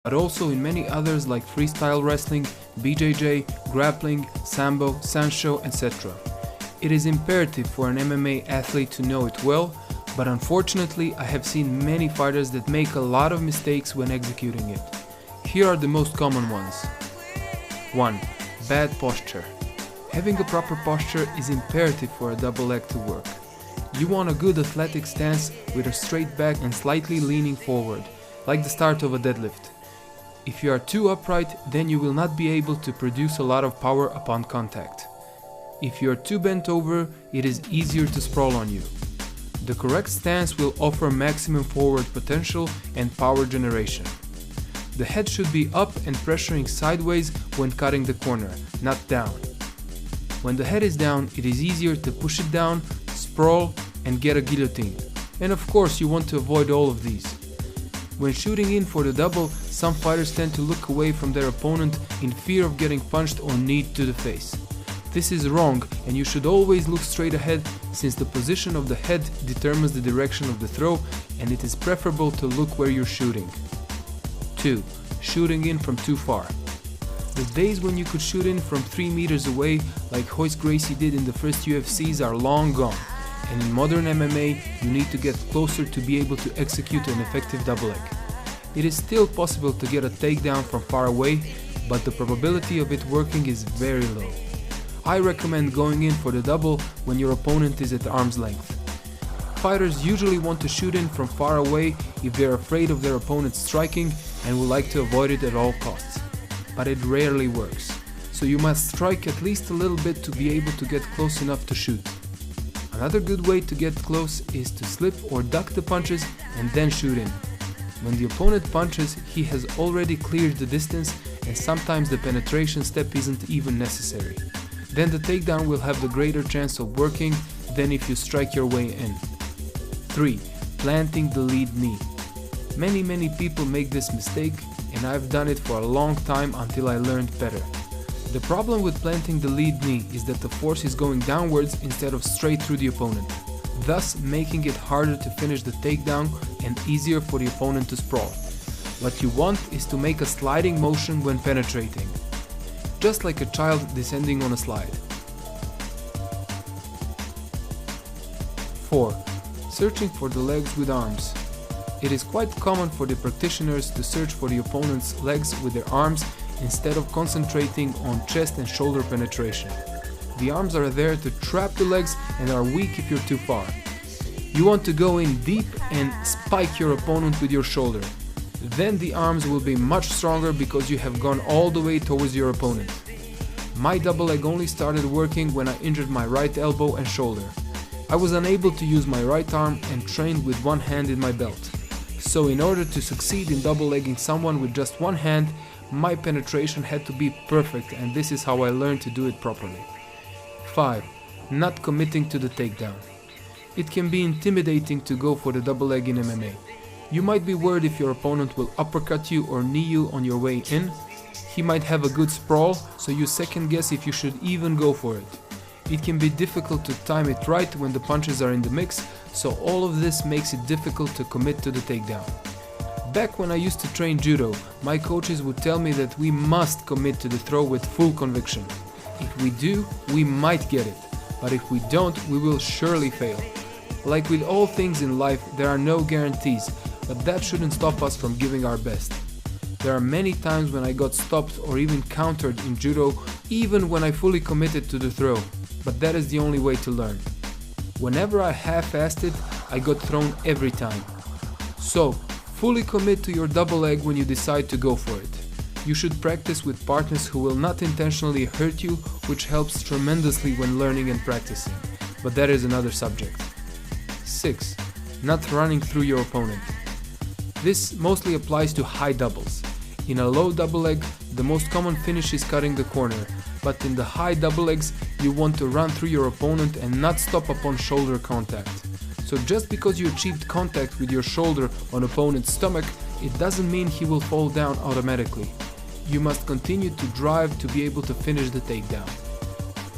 but also in many others like freestyle wrestling, BJJ, grappling, sambo, sancho, etc. It is imperative for an MMA athlete to know it well, but unfortunately I have seen many fighters that make a lot of mistakes when executing it. Here are the most common ones. 1. Bad posture. Having a proper posture is imperative for a double leg to work. You want a good athletic stance with a straight back and slightly leaning forward, like the start of a deadlift. If you are too upright, then you will not be able to produce a lot of power upon contact. If you are too bent over, it is easier to sprawl on you. The correct stance will offer maximum forward potential and power generation. The head should be up and pressuring sideways when cutting the corner, not down. When the head is down, it is easier to push it down, sprawl, and get a guillotine. And of course, you want to avoid all of these. When shooting in for the double, some fighters tend to look away from their opponent in fear of getting punched or kneed to the face. This is wrong, and you should always look straight ahead, since the position of the head determines the direction of the throw, and it is preferable to look where you're shooting. 2. Shooting in from too far. The days when you could shoot in from 3 meters away, like Royce Gracie did in the first UFCs, are long gone, and in modern MMA you need to get closer to be able to execute an effective double leg. It is still possible to get a takedown from far away, but the probability of it working is very low. I recommend going in for the double when your opponent is at arm's length. Fighters usually want to shoot in from far away if they're afraid of their opponent striking and would like to avoid it at all costs. But it rarely works, so you must strike at least a little bit to be able to get close enough to shoot. Another good way to get close is to slip or duck the punches and then shoot in. When the opponent punches, he has already cleared the distance, and sometimes the penetration step isn't even necessary. Then the takedown will have the greater chance of working than if you strike your way in. 3. Planting the lead knee. Many people make this mistake, and I've done it for a long time until I learned better. The problem with planting the lead knee is that the force is going downwards instead of straight through the opponent, thus making it harder to finish the takedown and easier for the opponent to sprawl. What you want is to make a sliding motion when penetrating, just like a child descending on a slide. 4. Searching for the legs with arms. It is quite common for the practitioners to search for the opponent's legs with their arms instead of concentrating on chest and shoulder penetration. The arms are there to trap the legs and are weak if you're too far. You want to go in deep and spike your opponent with your shoulder. Then the arms will be much stronger because you have gone all the way towards your opponent. My double leg only started working when I injured my right elbow and shoulder. I was unable to use my right arm and trained with one hand in my belt. So in order to succeed in double legging someone with just one hand, my penetration had to be perfect, and this is how I learned to do it properly. 5. Not committing to the takedown. It can be intimidating to go for the double leg in MMA. You might be worried if your opponent will uppercut you or knee you on your way in. He might have a good sprawl, so you second guess if you should even go for it. It can be difficult to time it right when the punches are in the mix, so all of this makes it difficult to commit to the takedown. Back when I used to train judo, my coaches would tell me that we must commit to the throw with full conviction. If we do, we might get it, but if we don't, we will surely fail. Like with all things in life, there are no guarantees, but that shouldn't stop us from giving our best. There are many times when I got stopped or even countered in judo, even when I fully committed to the throw, but that is the only way to learn. Whenever I half-assed it, I got thrown every time. So, fully commit to your double leg when you decide to go for it. You should practice with partners who will not intentionally hurt you, which helps tremendously when learning and practicing, but that is another subject. 6. Not running through your opponent. This mostly applies to high doubles. In a low double leg, the most common finish is cutting the corner, but in the high double legs, you want to run through your opponent and not stop upon shoulder contact. So just because you achieved contact with your shoulder on opponent's stomach, it doesn't mean he will fall down automatically. You must continue to drive to be able to finish the takedown.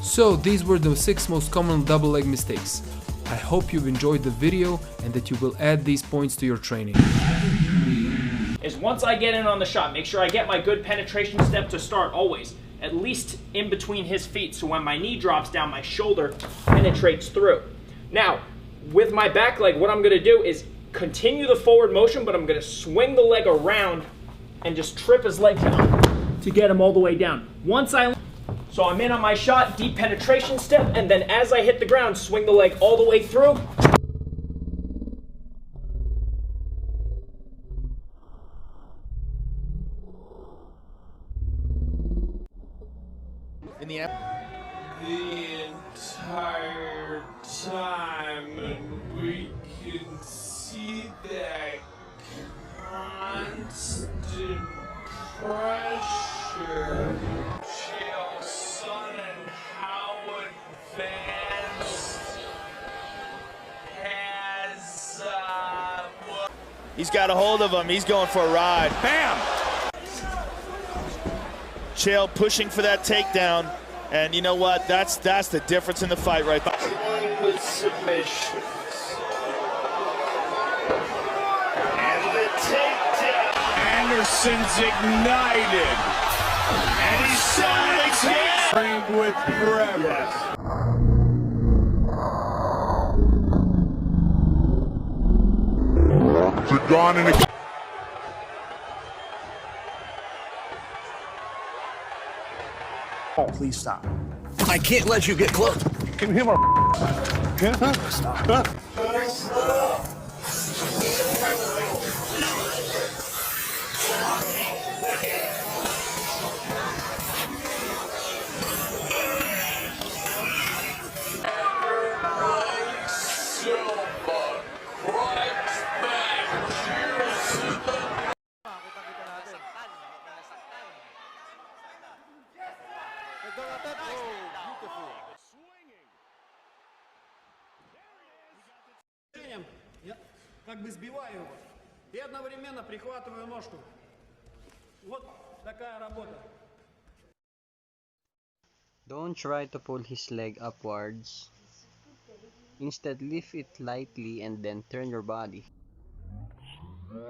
So these were the 6 most common double leg mistakes. I hope you've enjoyed the video and that you will add these points to your training. is once I get in on the shot, make sure I get my good penetration step to start always, at least in between his feet, so when my knee drops down, my shoulder penetrates through. Now, with my back leg, what I'm gonna do is continue the forward motion, but I'm gonna swing the leg around and just trip his leg down to get him all the way down. So I'm in on my shot, deep penetration step, and then as I hit the ground, swing the leg all the way through. In the entire time, and we can see that constant pressure. Chael Sonnen and how advanced has He's got a hold of him. He's going for a ride. Bam! Chael pushing for that takedown. And you know what? That's the difference in the fight right there. with submissions. And the takedown. Anderson's ignited. And he's shot again. With forever. Gone in the Oh, please stop. I can't let you get close. Give him a stop. Я как бы сбиваю его и одновременно прихватываю ножку. Вот такая работа. Don't try to pull his leg upwards. Instead, lift it lightly and then turn your body. То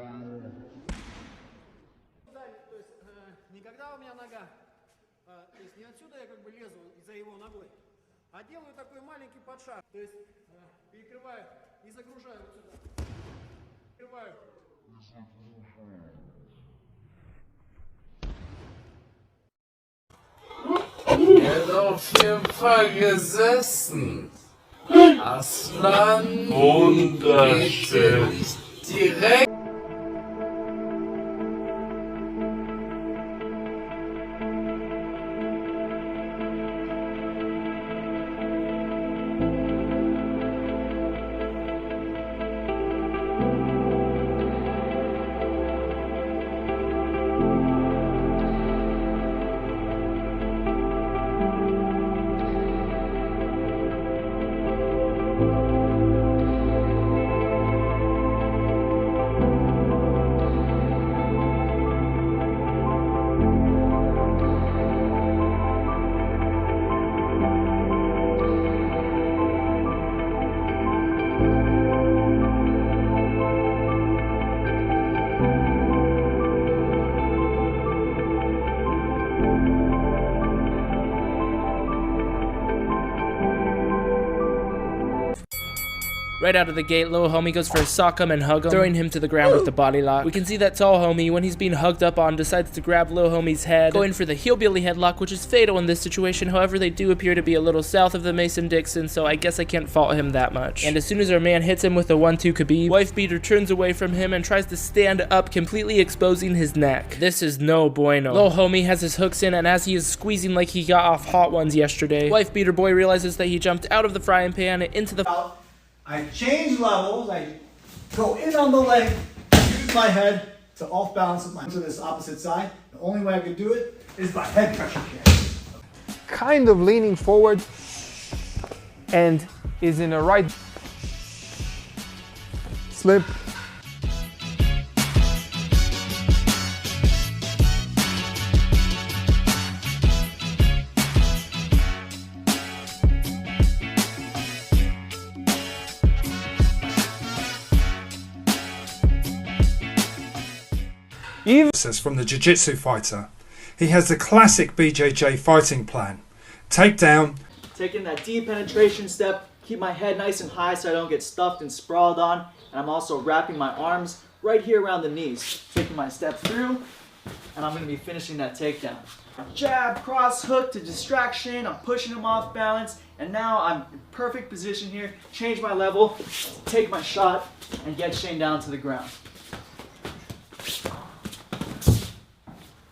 есть не когда у меня нога, то есть не отсюда я как бы лезу за его ногой, а делаю такой маленький подшаг, то есть перекрываю и загружаю вот сюда. Перекрываю. Er hat auf jeden Fall gesessen. Aslan wunderschön. Direkt. Right out of the gate, little homie goes for a sock him and hug him, throwing him to the ground with the body lock. We can see that tall homie, when he's being hugged up on, decides to grab little homie's head, going for the hillbilly headlock, which is fatal in this situation. However, they do appear to be a little south of the Mason-Dixon, so I guess I can't fault him that much. And as soon as our man hits him with a 1-2 Khabib, wife beater turns away from him and tries to stand up, completely exposing his neck. This is no bueno. Little homie has his hooks in, and as he is squeezing like he got off hot ones yesterday, wife beater boy realizes that he jumped out of the frying pan and into the I change levels, I go in on the leg, use my head to off balance my to this opposite side. The only way I could do it is by head pressure kick. Kind of leaning forward and is in a right slip. From the jiu-jitsu fighter. He has the classic BJJ fighting plan. Takedown. Taking that deep penetration step, keep my head nice and high so I don't get stuffed and sprawled on. And I'm also wrapping my arms right here around the knees. Taking my step through, and I'm going to be finishing that takedown. Jab, cross, hook to distraction. I'm pushing him off balance. And now I'm in perfect position here. Change my level, take my shot, and get Shane down to the ground.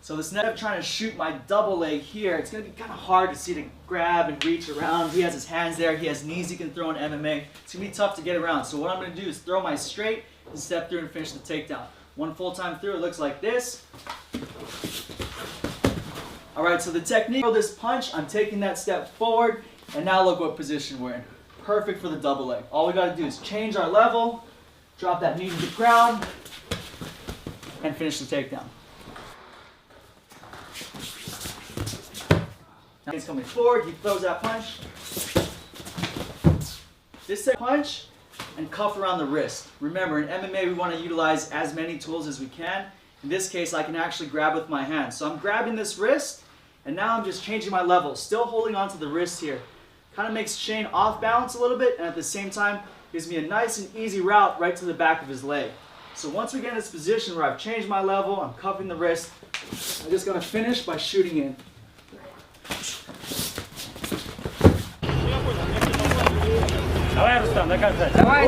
So instead of trying to shoot my double leg here, it's going to be kind of hard to see to grab and reach around. He has his hands there. He has knees he can throw in MMA. It's going to be tough to get around. So what I'm going to do is throw my straight and step through and finish the takedown. One full time through, it looks like this. All right, so the technique for this punch, I'm taking that step forward, and now look what position we're in. Perfect for the double leg. All we got to do is change our level, drop that knee to the ground, and finish the takedown. Now he's coming forward, he throws that punch. This punch and cuff around the wrist. Remember, in MMA we want to utilize as many tools as we can. In this case, I can actually grab with my hands. So I'm grabbing this wrist, and now I'm just changing my level, still holding onto the wrist here. Kind of makes Shane off balance a little bit, and at the same time, gives me a nice and easy route right to the back of his leg. So once we get in this position where I've changed my level, I'm cuffing the wrist, I'm just going to finish by shooting in. Давай, Рустам, доказать. Давай,